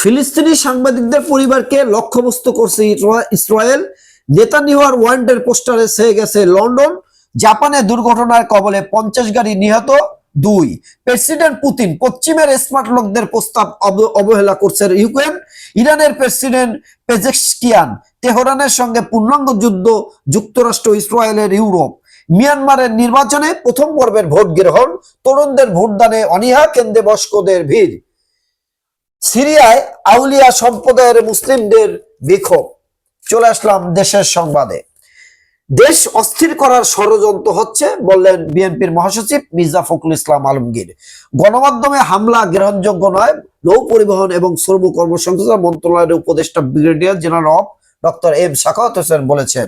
ফিলিস্তিনি সাংবাদিকদের পরিবারকে লক্ষ্যবস্তু করছে ইসরায়েল। নেতানিয়াহুর ওয়ান্টেড পোস্টারে ছেয়ে গেছে লন্ডন। জাপানে দুর্ঘটনার কবলে 50 গাড়ি নিহত 2। প্রেসিডেন্ট পুতিন পশ্চিমের স্মার্ট লোকদের প্রস্তাব অবহেলা করছে ইউক্রেন। ইরানের প্রেসিডেন্ট পেজেশকিয়ান তেহরানের সঙ্গে পূর্ণাঙ্গ যুদ্ধ যুক্তরাষ্ট্র, ইসরায়েলের, ইউরোপ। মিয়ানমারের নির্বাচনে প্রথম পর্বের ভোট গ্রহণ, তরুণদের ভোটদানে অনীহা, কেন্দ্রে বয়স্কদের ভিড়। সিরিয়ায় আউলিয়া সম্প্রদায়ের মুসলিমদের বিক্ষোভ। চলে আসলাম দেশের সংবাদে। দেশ অস্থির করার ষড়যন্ত্র হচ্ছে বললেন বিএনপির মহাসচিব মির্জা ফখরুল ইসলাম আলমগীর। গণমাধ্যমে হামলা গ্রহণযোগ্য নয়, নৌ পরিবহন এবং শ্রম কর্মসংস্থান মন্ত্রণালয়ের উপদেষ্টা ব্রিগেডিয়ার জেনারেল অফ ডক্টর এম সাখাওয়াত হোসেন বলেছেন,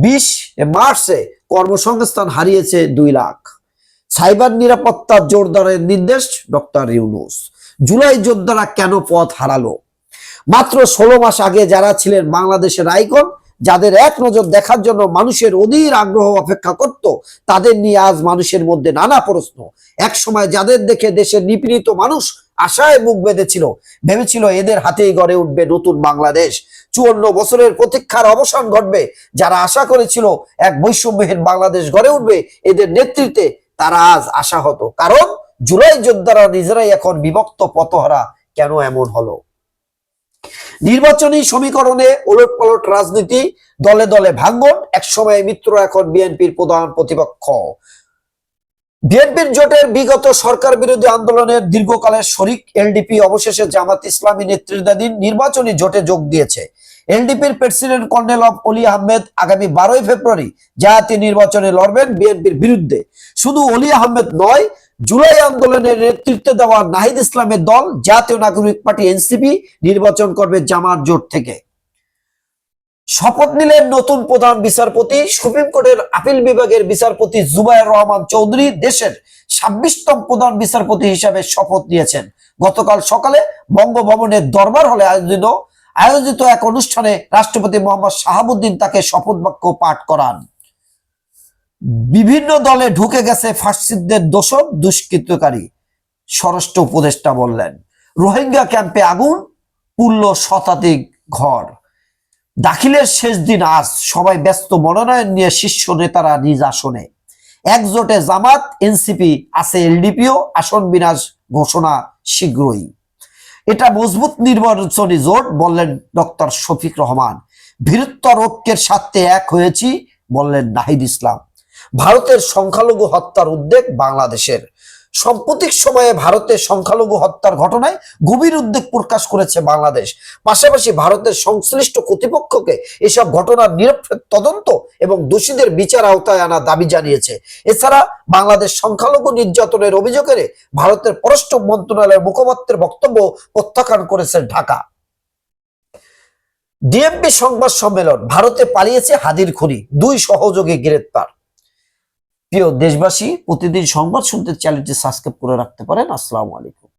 20 মার্চে কর্মসংস্থান হারিয়েছে 2 লাখ। সাইবার নিরাপত্তা জোরদারের নির্দেশ ডক্টর ইউনূস। জুলাই যোদ্ধারা কেন পথ হারালো? মাত্র 16 মাস আগে যারা ছিলেন বাংলাদেশের আইকন, যাদের এক নজর দেখার জন্য মানুষের অধীর আগ্রহ অপেক্ষা করত, তাদের নিয়ে আজ মানুষের মধ্যে নানা প্রশ্ন। এক সময় যাদের দেখে দেশের নিপীড়িত মানুষ আশায় মুখ বেঁধেছিল, ভেবেছিল এদের হাতেই গড়ে উঠবে নতুন বাংলাদেশ। 54 বছরের প্রতীক্ষার অবসান ঘটবে। যারা আশা করেছিল এক বৈষম্যহীন বাংলাদেশ গড়ে উঠবে এদের নেতৃত্বে, তারা আজ আশাহত। কারণ জুলাই যোদ্ধারা নিজেরাই এখন বিভক্ত, পথহারা। কেন এমন হলো? নির্বাচনী সমীকরণে ওলটপালট রাজনীতি, দলে দলে ভাঙ্গন। একসময় মিত্র, এখন বিএনপির প্রধান প্রতিপক্ষ। বিএনপির জোটের বিগত সরকার বিরোধী আন্দোলনের দীর্ঘকালের শরিক এলডিপি অবশেষে জামাত ইসলামী নেতৃত্বাধীন নির্বাচনী জোটে যোগ দিয়েছে। এলডিপির প্রেসিডেন্ট কর্নেল অলি আহমেদ আগামী 12 ফেব্রুয়ারি জাতীয় নির্বাচনে লড়বেন বিএনপির বিরুদ্ধে। শুধু অলি আহমেদ নয়, জুলাই আন্দোলনের নেতৃত্ব দেওয়া নাহিদ ইসলামের দল জাতীয় নাগরিক পার্টি এনসিপি নির্বাচন করবে জামাত জোট থেকে। শপথ নিলেন নতুন প্রধান বিচারপতি। সুপ্রিম কোর্টের আপিল বিভাগের বিচারপতি জুবায়ের রহমান চৌধুরী দেশের 26তম প্রধান বিচারপতি হিসাবে শপথ নিয়েছেন। গতকাল সকালে বঙ্গভবনের দরবার হলে আয়োজিত এক অনুষ্ঠানে রাষ্ট্রপতি মোহাম্মদ শাহাবুদ্দিন তাকে শপথ বাক্য পাঠ করান। বিভিন্ন দলে ঢুকে গেছে ফাসিস্টদের দোসর দুষ্কৃতকারী, স্বরাষ্ট্র উপদেষ্টা বললেন। রোহিঙ্গা ক্যাম্পে আগুন, পুড়ল শতাধিক ঘর। দাখিলের শেষ দিন আজ, সবাই ব্যস্ত মনোনয়ন নিয়ে শীর্ষ নেতারা নিজ আসনে। একজোটে জামাত, এনসিপি, আছে এলডিপিও। আসন বিন্যাস ঘোষণা শীঘ্রই। এটা মজবুত নির্বাচনী জোট বললেন ডক্টর শফিক রহমান। বীরত্বর ঐক্যের স্বার্থে এক হয়েছি বললেন নাহিদ ইসলাম। ভারতের সংখ্যালঘু হত্যার উদ্বেগ বাংলাদেশের। সাম্প্রতিক সময়ে ভারতের সংখ্যালঘু হত্যার ঘটনায় গভীর উদ্বেগ প্রকাশ করেছে বাংলাদেশ। পাশাপাশি ভারতের সংশ্লিষ্ট কর্তৃপক্ষকে এসব ঘটনার নিরপেক্ষ তদন্ত এবং দোষীদের বিচার আওতায় আনা দাবি জানিয়েছে। এছাড়া বাংলাদেশ সংখ্যালঘু নির্যাতনের অভিযোগে ভারতের পররাষ্ট্র মন্ত্রণালয়ের মুখপাত্রের বক্তব্য প্রত্যাখ্যান করেছে ঢাকা। ডিএমপি সংবাদ সম্মেলন, ভারতে পালিয়েছে হাদির খুনি, 2 সহযোগী গ্রেপ্তার। প্রিয় দেশবাসী, প্রতিদিন সংবাদ শুনতে চ্যানেলটি সাবস্ক্রাইব করে রাখতে পারেন। আসসালামু আলাইকুম।